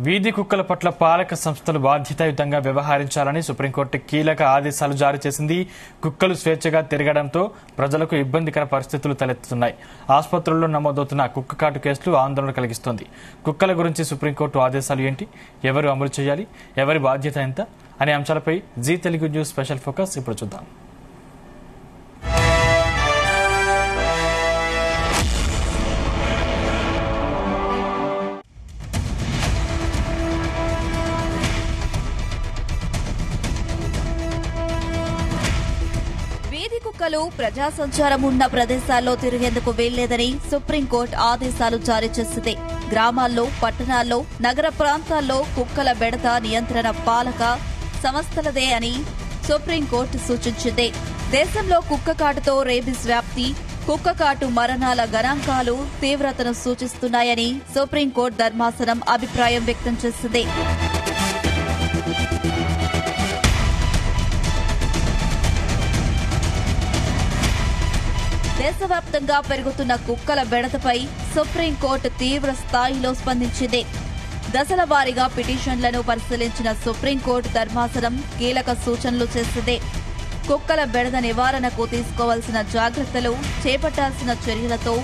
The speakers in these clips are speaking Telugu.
వీధి కుక్కల పట్ల పాలక సంస్థలు బాధ్యతాయుతంగా వ్యవహరించాలని సుప్రీంకోర్టు కీలక ఆదేశాలు జారీ చేసింది. కుక్కలు స్వేచ్ఛగా తిరగడంతో ప్రజలకు ఇబ్బందికర పరిస్థితులు తలెత్తుతున్నాయి. ఆసుపత్రుల్లో నమోదవుతున్న కుక్క కాటు కేసులు ఆందోళన కలిగిస్తోంది. కుక్కల గురించి సుప్రీంకోర్టు ఆదేశాలు ఏంటి, ఎవరు అమలు చేయాలి, ఎవరి బాధ్యత ఎంత అనే అంశాలపై Zee Telugu news special focus ఇప్పుడు చూద్దాం. వీధి కుక్కలు ప్రజా సంచారం ఉన్న ప్రదేశాల్లో తిరిగేందుకు వీల్లేదని సుప్రీంకోర్టు ఆదేశాలు జారీ చేసింది. గ్రామాల్లో, పట్టణాల్లో, నగర ప్రాంతాల్లో కుక్కల బెడత నియంత్రణ పాలక సంస్థలదే అని సుప్రీంకోర్టు సూచించింది. దేశంలో కుక్క కాటుతో రేబిస్ వ్యాప్తి, కుక్క కాటు మరణాల గణాంకాలు తీవ్రతను సూచిస్తున్నాయని సుప్రీంకోర్టు ధర్మాసనం అభిప్రాయం వ్యక్తం చేసింది. దేశవ్యాప్తంగా పెరుగుతున్న కుక్కల బెడతపై సుప్రీంకోర్టు తీవ్ర స్థాయిలో స్పందించింది. దశల వారీగా పిటిషన్లను పరిశీలించిన సుప్రీంకోర్టు ధర్మాసనం కీలక సూచనలు చేసింది. కుక్కల బెడద నివారణకు తీసుకోవాల్సిన జాగ్రత్తలు, చేపట్టాల్సిన చర్యలతో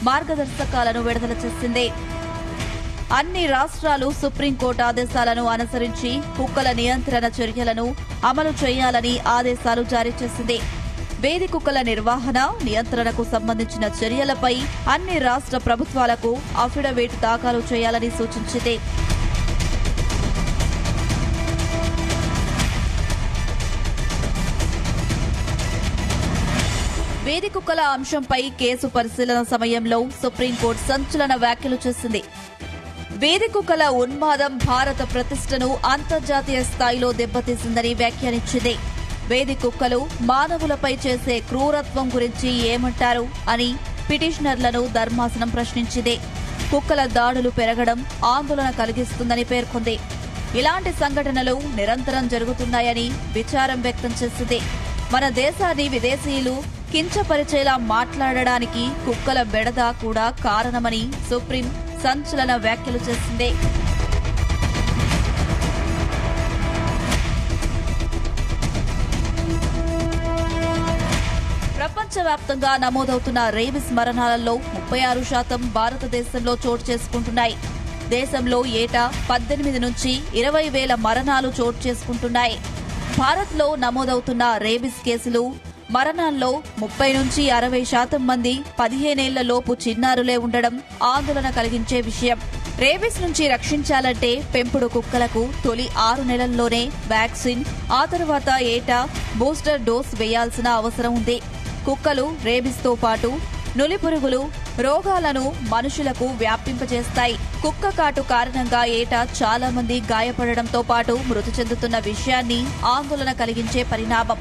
మార్గదర్శకాలను విడుదల చేసింది. అన్ని రాష్ట్రాలు సుప్రీంకోర్టు ఆదేశాలను అనుసరించి కుక్కల నియంత్రణ చర్యలను అమలు చేయాలని ఆదేశాలు జారీ చేసింది. వీధి కుక్కల నిర్వహణ, నియంత్రణకు సంబంధించిన చర్యలపై అన్ని రాష్ట్ర ప్రభుత్వాలకు అఫిడవిట్ దాఖలు చేయాలని సూచించింది. వీధి కుక్కల అంశంపై కేసు పరిశీలన సమయంలో సుప్రీంకోర్టు సంచలన వ్యాఖ్యలు చేసింది. వీధి కుక్కల ఉన్మాదం భారత ప్రతిష్టను అంతర్జాతీయ స్థాయిలో దెబ్బతీసిందని వ్యాఖ్యానించింది. వీధి కుక్కలు మానవులపై చేసే క్రూరత్వం గురించి ఏమంటారు అని పిటిషనర్లను ధర్మాసనం ప్రశ్నించింది. కుక్కల దాడులు పెరగడం ఆందోళన కలిగిస్తుందని పేర్కొంది. ఇలాంటి సంఘటనలు నిరంతరం జరుగుతున్నాయని విచారం వ్యక్తం చేసింది. మన దేశాన్ని విదేశీయులు కించపరిచేలా మాట్లాడడానికి కుక్కల బెడద కూడా కారణమని సుప్రీం సంచలన వ్యాఖ్యలు చేసింది. ప్రపంచవ్యాప్తంగా నమోదవుతున్న రేబిస్ మరణాలలో 36% భారతదేశంలో చోటు చేసుకుంటున్నాయి. దేశంలో ఏటా 18 నుంచి 20 వేల మరణాలు చోటు చేసుకుంటున్నాయి. భారత్లో నమోదవుతున్న రేబిస్ కేసులు, మరణాల్లో 30 నుంచి 60% మంది 15 ఏళ్ల లోపు చిన్నారులే ఉండడం ఆందోళన కలిగించే విషయం. రేబిస్ నుంచి రక్షించాలంటే పెంపుడు కుక్కలకు తొలి 6 నెలల్లోనే వ్యాక్సిన్, ఆ తర్వాత ఏటా బూస్టర్ డోస్ వేయాల్సిన అవసరం ఉంది. కుక్కలు రేబిస్తో పాటు నులిపురుగులు రోగాలను మనుషులకు వ్యాపింపజేస్తాయి. కుక్క కాటు కారణంగా ఏటా చాలా మంది గాయపడడంతో పాటు మృతి చెందుతున్న విషయాన్ని ఆందోళన కలిగించే పరిణామం.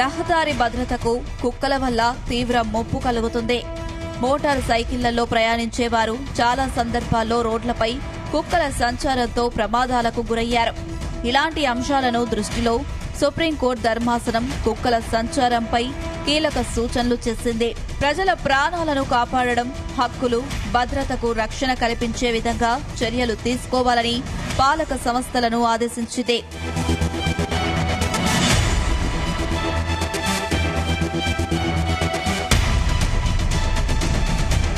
రహదారి భద్రతకు కుక్కల వల్ల తీవ్ర ముప్పు కలుగుతుంది. మోటారు సైకిళ్లలో ప్రయాణించేవారు చాలా సందర్భాల్లో రోడ్లపై కుక్కల సంచారంతో ప్రమాదాలకు గురయ్యారు. ఇలాంటి అంశాలను దృష్టిలో సుప్రీంకోర్టు ధర్మాసనం కుక్కల సంచారంపై కీలక సూచనలు చేసింది. ప్రజల ప్రాణాలను కాపాడడం, హక్కులు, భద్రతకు రక్షణ కల్పించే విధంగా చర్యలు తీసుకోవాలని పాలక సంస్థలను ఆదేశించింది.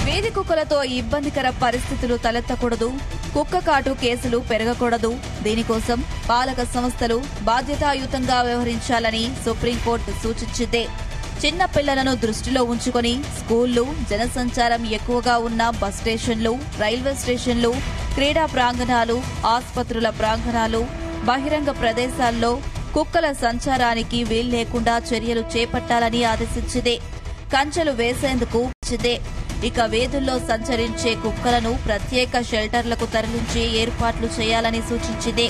వీధి కుక్కలతో ఇబ్బందికర పరిస్థితులు తలెత్తకూడదు, కుక్క కాటు కేసులు పెరగకూడదు. దీనికోసం పాలక సంస్థలు బాధ్యతాయుతంగా వ్యవహరించాలని సుప్రీంకోర్టు సూచించింది. చిన్న పిల్లలను దృష్టిలో ఉంచుకుని స్కూళ్లు, జనసంచారం ఎక్కువగా ఉన్న బస్ స్టేషన్లు, రైల్వే స్టేషన్లు, క్రీడా ప్రాంగణాలు, ఆసుపత్రుల ప్రాంగణాలు, బహిరంగ ప్రదేశాల్లో కుక్కల సంచారానికి వీల్లేకుండా చర్యలు చేపట్టాలని ఆదేశించింది. కంచెలు వేసేందుకు ఇక వీధుల్లో సంచరించే కుక్కలను ప్రత్యేక షెల్టర్లకు తరలించి ఏర్పాట్లు చేయాలని సూచించింది.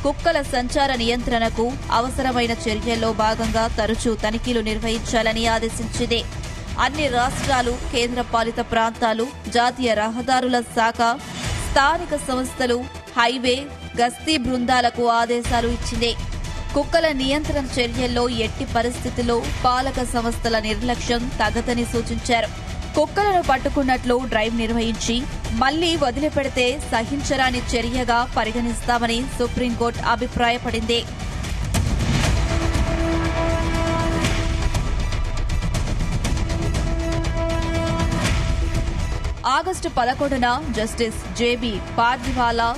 కుక్కల సంచార నియంత్రణకు అవసరమైన చర్యల్లో భాగంగా తరచూ తనిఖీలు నిర్వహించాలని ఆదేశించింది. అన్ని రాష్ట్రాలు, కేంద్రపాలిత ప్రాంతాలు, జాతీయ రహదారుల శాఖ, స్థానిక సంస్థలు, హైవే, గస్తీ బృందాలకు ఆదేశాలు ఇచ్చింది. కుక్కల నియంత్రణ చర్యల్లో ఎట్టి పరిస్థితుల్లో పాలక సంస్థల నిర్లక్ష్యం తగదని సూచించారు. కుక్కలను పట్టుకున్నట్లు డ్రైవ్ నిర్వహించి మళ్లీ వదిలిపెడితే సహించరాని చర్యగా పరిగణిస్తామని సుప్రీంకోర్టు అభిప్రాయపడింది. ఆగస్టు 11న జస్టిస్ జేబీ పార్దివాలా,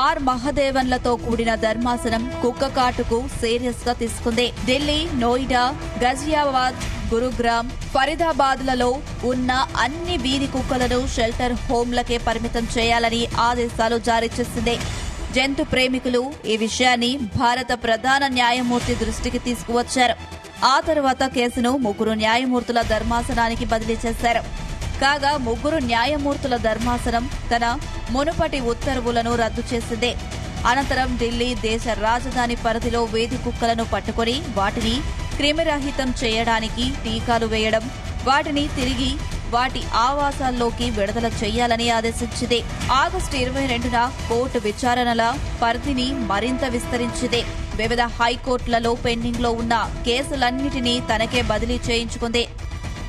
ఆర్ మహదేవన్లతో కూడిన ధర్మాసనం కుక్క కాటుకు సీరియస్ గా తీసుకుంది. ఢిల్లీ, నోయిడా, గజియాబాద్, గురుగ్రామ్, ఫరీదాబాద్లలో ఉన్న అన్ని వీధి కుక్కలను షెల్టర్ హోంలకే పరిమితం చేయాలని ఆదేశాలు జారీ చేసింది. జంతు ప్రేమికులు ఈ విషయాన్ని భారత ప్రధాన న్యాయమూర్తి దృష్టికి తీసుకువచ్చారు. ఆ తర్వాత కేసును 3 న్యాయమూర్తుల ధర్మాసనానికి బదిలీ చేశారు. కాగా 3 న్యాయమూర్తుల ధర్మాసనం తన మునుపటి ఉత్తర్వులను రద్దు చేసింది. అనంతరం ఢిల్లీ దేశ రాజధాని పరిధిలో వీధి కుక్కలను పట్టుకుని వాటిని క్రిమిరహితం చేయడానికి టీకాలు వేయడం, వాటిని తిరిగి వాటి ఆవాసాల్లోకి విడుదల చేయాలని ఆదేశించింది. ఆగస్టు 22న కోర్టు విచారణల పరిధిని మరింత విస్తరించింది. వివిధ హైకోర్టులలో పెండింగ్లో ఉన్న కేసులన్నింటినీ తనకే బదిలీ చేయించుకుంది.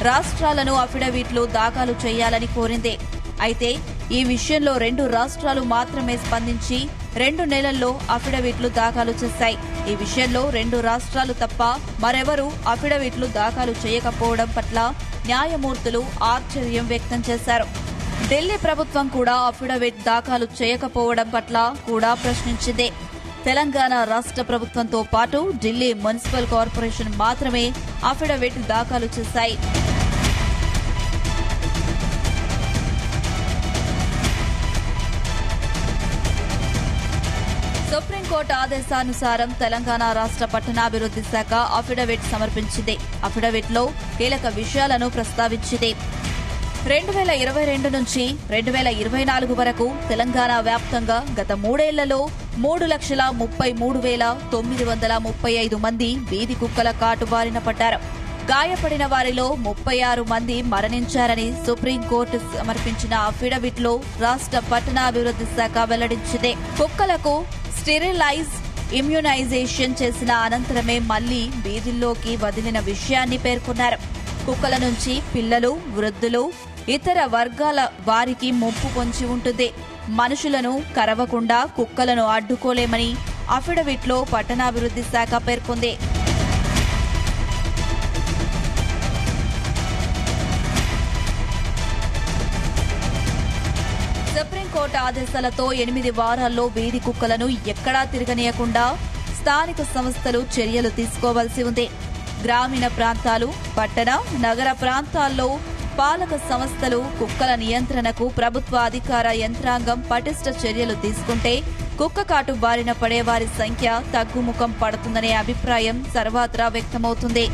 రాష్ట్రాలను అఫిడవిట్లు దాఖలు చేయాలని కోరింది. అయితే ఈ విషయంలో 2 రాష్ట్రాలు మాత్రమే స్పందించి 2 నెలల్లో అఫిడవిట్లు దాఖలు చేశాయి. ఈ విషయంలో 2 రాష్ట్రాలు తప్ప మరెవరూ అఫిడవిట్లు దాఖలు చేయకపోవడం పట్ల న్యాయమూర్తులు ఆశ్చర్యం వ్యక్తం చేశారు. ఢిల్లీ ప్రభుత్వం కూడా అఫిడవిట్ దాఖలు చేయకపోవడం పట్ల కూడా ప్రశ్నించింది. తెలంగాణ రాష్ట్ర ప్రభుత్వంతో పాటు ఢిల్లీ మున్సిపల్ కార్పొరేషన్ మాత్రమే అఫిడవిట్ దాఖలు చేశాయి. సుప్రీంకోర్టు ఆదేశానుసారం తెలంగాణ రాష్ట్ర పట్టణాభివృద్ది శాఖ అఫిడవిట్ సమర్పించింది. అఫిడవిట్లో కీలక విషయాలను ప్రస్తావించింది. 2022 నుంచి 2024 వరకు తెలంగాణ వ్యాప్తంగా గత 3 ఏళ్లలో 3,33,935 మంది వీధి కుక్కల కాటు బారిన పడ్డారు. గాయపడిన వారిలో 36 మంది మరణించారని సుప్రీంకోర్టు సమర్పించిన అఫిడవిట్లో రాష్ట్ర పట్టణాభివృద్ది శాఖ వెల్లడించింది. కుక్కలకు స్టెరిలైజ్, ఇమ్యునైజేషన్ చేసిన అనంతరమే మళ్లీ వీధుల్లోకి వదిలిన విషయాన్ని పేర్కొన్నారు. కుక్కల నుంచి పిల్లలు, వృద్ధులు, ఇతర వర్గాల వారికి ముప్పు పొంచి ఉంటుంది. మనుషులను కరవకుండా కుక్కలను అడ్డుకోలేమని అఫిడవిట్లో పట్టణాభివృద్ది శాఖ పేర్కొంది. సుప్రీంకోర్టు ఆదేశాలతో 8 వారాల్లో వీధి కుక్కలను ఎక్కడా తిరగనీయకుండా స్థానిక సంస్థలు చర్యలు తీసుకోవాల్సి ఉంది. గ్రామీణ ప్రాంతాలు, పట్టణ, నగర ప్రాంతాల్లో పాలక సంస్థలు కుక్కల నియంత్రణకు ప్రభుత్వ అధికార యంత్రాంగం పటిష్ట చర్యలు తీసుకుంటే కుక్క కాటు బారిన పడే వారి సంఖ్య తగ్గుముఖం పడుతుందనే అభిప్రాయం సర్వత్రా వ్యక్తమవుతుంది.